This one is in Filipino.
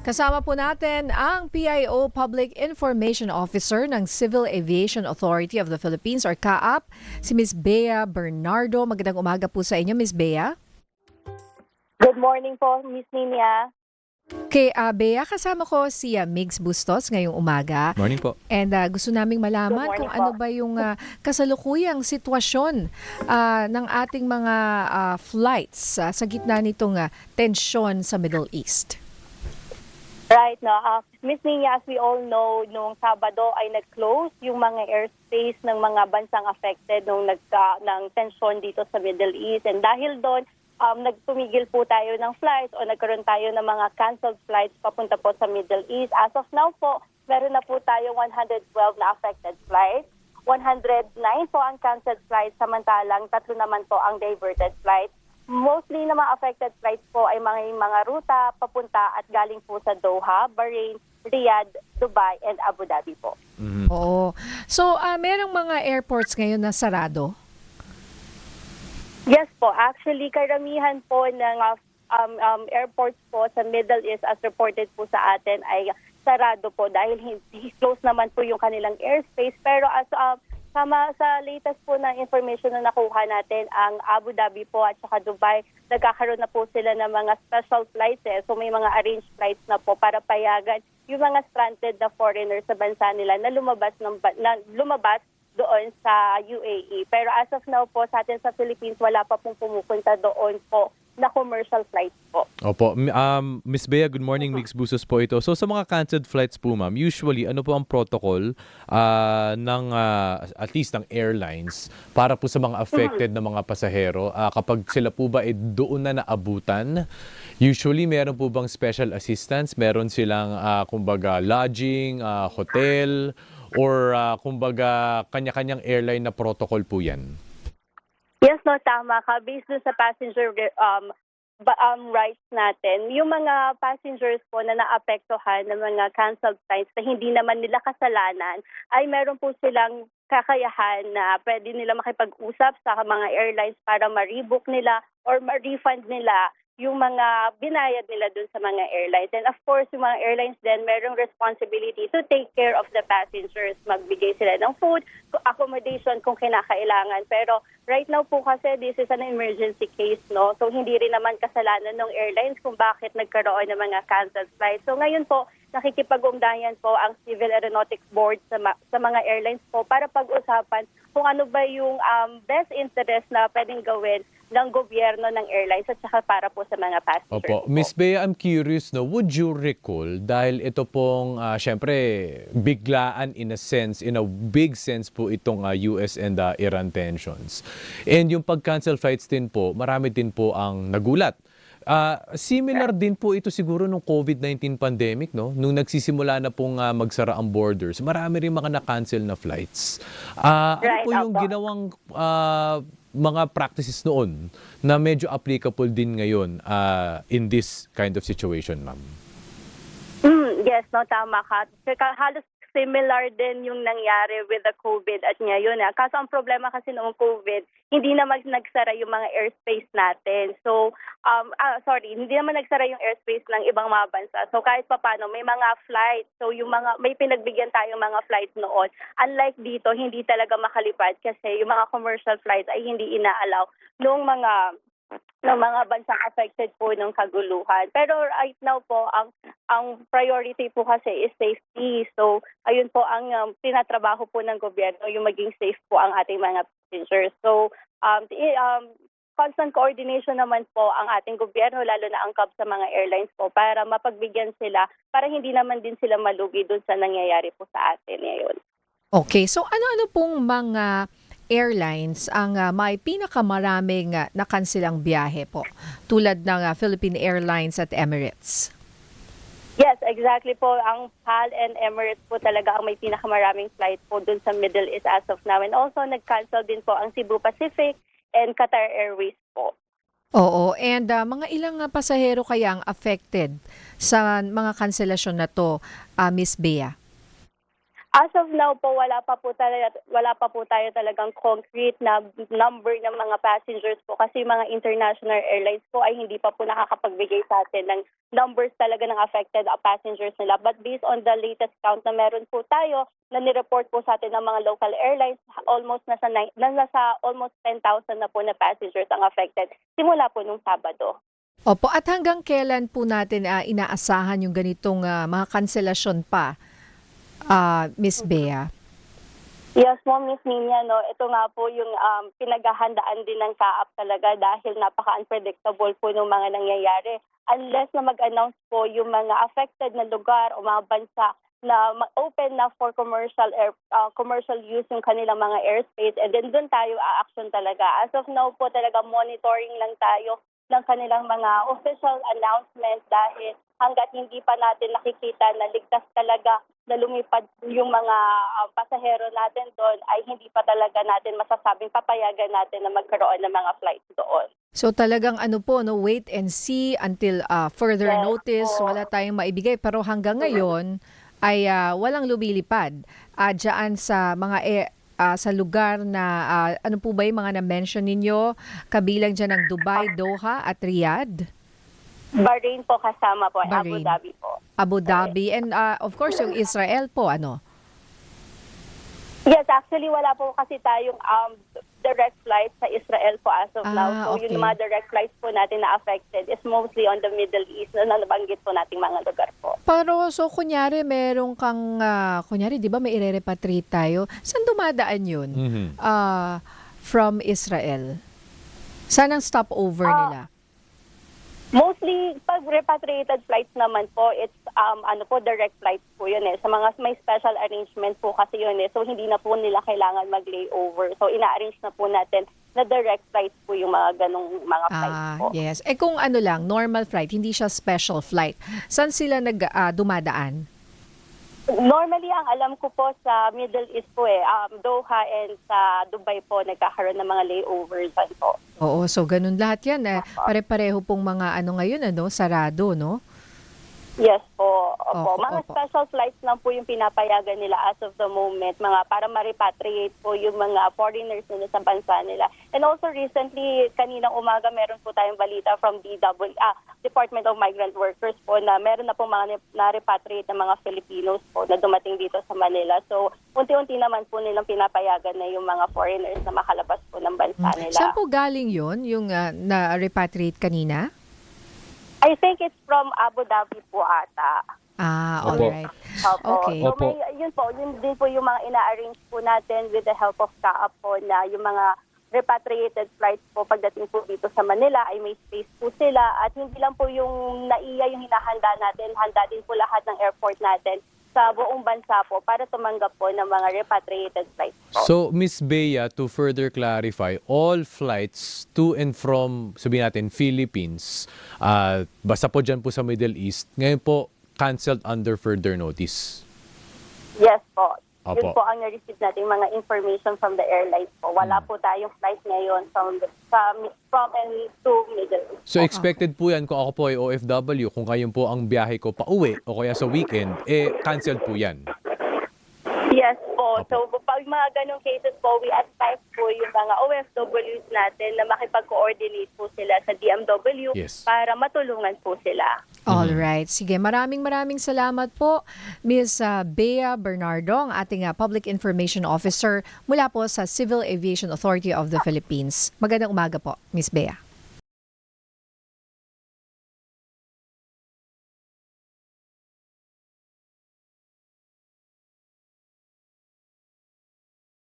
Kasama po natin ang PIO Public Information Officer ng Civil Aviation Authority of the Philippines or CAAP, si Ms. Bea Bernardo. Magandang umaga po sa inyo, Ms. Bea. Good morning po, Miss Ninia. Kay Bea, kasama ko si Migs Bustos ngayong umaga. Morning po. And gusto naming malaman kung ano ba yung kasalukuyang sitwasyon ng ating mga flights sa gitna nitong tensyon sa Middle East. Right, no. Miss Ninia, as we all know, nung Sabado ay nag-close yung mga airspace ng mga bansang affected ng tensyon dito sa Middle East. And dahil doon, nagtumigil po tayo ng flights o nagkaroon tayo ng mga canceled flights papunta po sa Middle East. As of now po, meron na po tayo 112 na affected flights. 109 po ang canceled flights, samantalang 3 naman po ang diverted flights. Mostly na mga affected flights po ay mga ruta papunta at galing po sa Doha, Bahrain, Riyadh, Dubai, and Abu Dhabi po. Mm-hmm. Oo. So, merong mga airports ngayon na sarado? Yes po. Actually, karamihan po ng airports po sa Middle East as reported po sa atin ay sarado po dahil close naman po yung kanilang airspace. Pero as sama sa latest po na information na nakuha natin, ang Abu Dhabi po at saka Dubai, nagkakaroon na po sila ng mga special flights. So may mga arranged flights na po para payagan yung mga stranded na foreigners sa bansa nila na lumabas doon sa UAE. Pero as of now po sa atin sa Philippines, wala pa pong pumupunta doon po na commercial flights po. Opo. Miss Bea, good morning. Migs Bustos po ito. So sa mga canceled flights po, ma'am, usually ano po ang protocol ng at least ng airlines para po sa mga affected na mga pasahero? Kapag sila po ba doon na naabutan, usually meron po bang special assistance? Meron silang kumbaga lodging, hotel, or kumbaga kanya-kanyang airline na protocol po yan? Yes, no, tama ka. Based dun sa passenger rights natin, yung mga passengers po na naapektuhan ng mga canceled flights na hindi naman nila kasalanan, ay meron po silang kakayahan na pwede nila makipag-usap sa mga airlines para ma-rebook nila or ma-refund nila yung mga binayad nila dun sa mga airlines. And of course, yung mga airlines din, merong responsibility to take care of the passengers. Magbigay sila ng food, accommodation kung kinakailangan. Pero right now po kasi, this is an emergency case, no? So hindi rin naman kasalanan ng airlines kung bakit nagkaroon ng mga canceled flights. So ngayon po, nakikipag-ugnayan po ang Civil Aeronautics Board sa mga airlines po para pag-usapan kung ano ba yung best interest na pwedeng gawin ng gobyerno ng airlines at saka para po sa mga passengers. Opo. Miss Bea, I'm curious, no, would you recall, dahil ito pong, syempre, biglaan in a big sense po itong US and Iran tensions. And yung pag-cancel flights din po, marami din po ang nagulat. Similar din po ito siguro nung COVID-19 pandemic, no? Nung nagsisimula na pong magsara ang borders, marami rin mga na-cancel na flights. Ano po yung ginawang mga practices noon na medyo applicable din ngayon in this kind of situation, ma'am? Yes, no, tama ka. Halos similar din yung nangyari with the COVID at ngayon. Kaso ang problema kasi noong COVID, hindi naman nagsara yung mga airspace natin. So, hindi naman nagsara yung airspace ng ibang mga bansa. So, kahit paano, may mga flights. So, may pinagbigyan tayong mga flights noon. Unlike dito, hindi talaga makalipad kasi yung mga commercial flights ay hindi inaalaw noong mga bansang affected po ng kaguluhan. Pero right now po, ang priority po kasi is safety. So, ayun po ang tinatrabaho po ng gobyerno, yung maging safe po ang ating mga passengers. So, constant coordination naman po ang ating gobyerno, lalo na ang CAB sa mga airlines po, para mapagbigyan sila, para hindi naman din sila malugi dun sa nangyayari po sa atin ngayon. Okay, so ano-ano pong mga airlines ang may pinakamaraming nakansilang biyahe po, tulad ng Philippine Airlines at Emirates? Yes, exactly po. Ang PAL and Emirates po talaga ang may pinakamaraming flight po dun sa Middle East as of now. And also, nag-cancel din po ang Cebu Pacific and Qatar Airways po. Oo, and mga ilang pasahero kaya ang affected sa mga kanselasyon na to, Miss Bea? As of now po, wala pa po tayo talagang concrete na number ng mga passengers po kasi mga international airlines po ay hindi pa po nakakapagbigay sa atin ng numbers talaga ng affected passengers nila. But based on the latest count na meron po tayo, na nireport po sa atin ng mga local airlines, almost nasa almost 10,000 na po na passengers ang affected simula po nung Sabado. Opo, at hanggang kailan po natin inaasahan yung ganitong mga kanselasyon pa, Miss Bea? Yes po, Miss Nina, no, ito nga po yung pinaghahandaan din ng CAAP talaga dahil napaka-unpredictable po ng mga nangyayari. Unless na mag-announce po yung mga affected na lugar o mga bansa na open na for commercial use yung kanilang mga airspace, and then doon tayo a-action talaga. As of now po talaga monitoring lang tayo ng kanilang mga official announcement dahil hanggat hindi pa natin nakikita na ligtas talaga na lumipad yung mga pasahero natin doon, ay hindi pa talaga natin masasabing papayagan natin na magkaroon ng mga flights doon. So talagang wait and see until further Yes, notice, po. wala tayong maibigay. Pero hanggang ngayon ay walang lumilipad dyan sa mga sa lugar na ano po ba yung mga na-mention ninyo? Kabilang dyan ng Dubai, Doha at Riyadh? Bahrain po kasama po, Abu Bahrain. Dhabi po. Abu Dhabi and of course yung Israel po, ano? Yes, actually wala po kasi tayong direct flights sa Israel po as of now. So okay. yung mga direct flights po natin na affected is mostly on the Middle East na nabanggit po nating mga lugar po. Pero so kunyari meron kang, kunyari di ba may ire-repatriate tayo? Saan dumadaan yun? From Israel? Saan ang stopover nila? Mostly, pag repatriated flights naman po, it's direct flights po yun eh. Sa mga may special arrangement po kasi yun eh. So, hindi na po nila kailangan mag-layover. So, ina-arrange na po natin na direct flights po yung mga ganong mga flights po. Yes. Kung normal flight, hindi siya special flight. Saan sila dumadaan? Normally, ang alam ko po sa Middle East po Doha and sa Dubai po, nagkakaroon ng mga layovers po. Oo, so ganun lahat yan. Pare-pareho pong mga ngayon, sarado, no? Yes po. Opo. Mga Opo. special flights lang po yung pinapayagan nila as of the moment, mga para ma-repatriate po yung mga foreigners nila sa bansa nila. And also recently, kaninang umaga, meron po tayong balita from Department of Migrant Workers po na meron na po mga na-repatriate na mga Filipinos po na dumating dito sa Manila. So, unti-unti naman po nilang pinapayagan na yung mga foreigners na makalabas po ng bansa nila. Saan po galing yun, yung na-repatriate kanina? I think it's from Abu Dhabi po ata. All Opo. right. Opo. Okay. So yun din po yung mga ina-arrange po natin with the help of CAAP po na yung mga repatriated flights po pagdating po dito sa Manila ay may space po sila at hindi lang po yung NAIA yung hinahanda natin, handa din po lahat ng airport natin sa buong bansa po para tumanggap po ng mga repatriated flights po. So, Miss Bea, to further clarify, all flights to and from, sabihin natin, Philippines, basta po dyan po sa Middle East, ngayon po, canceled under further notice. Yes po. Opo. Yun po ang na-receive nating mga information from the airlines po. Wala po tayong flight ngayon from and to Middle East. So, expected po yan kung ako po ay OFW, kung kayo po ang biyahe ko pa uwi o kaya sa weekend, canceled po yan. Yes po. So, pag mga ganong cases po, we advise po yung mga OFWs natin na makipag-coordinate po sila sa DMW Yes. para matulungan po sila. All right. Sige, maraming salamat po, Ms. Bea Bernardo, ang ating Public Information Officer mula po sa Civil Aviation Authority of the Philippines. Magandang umaga po, Ms. Bea.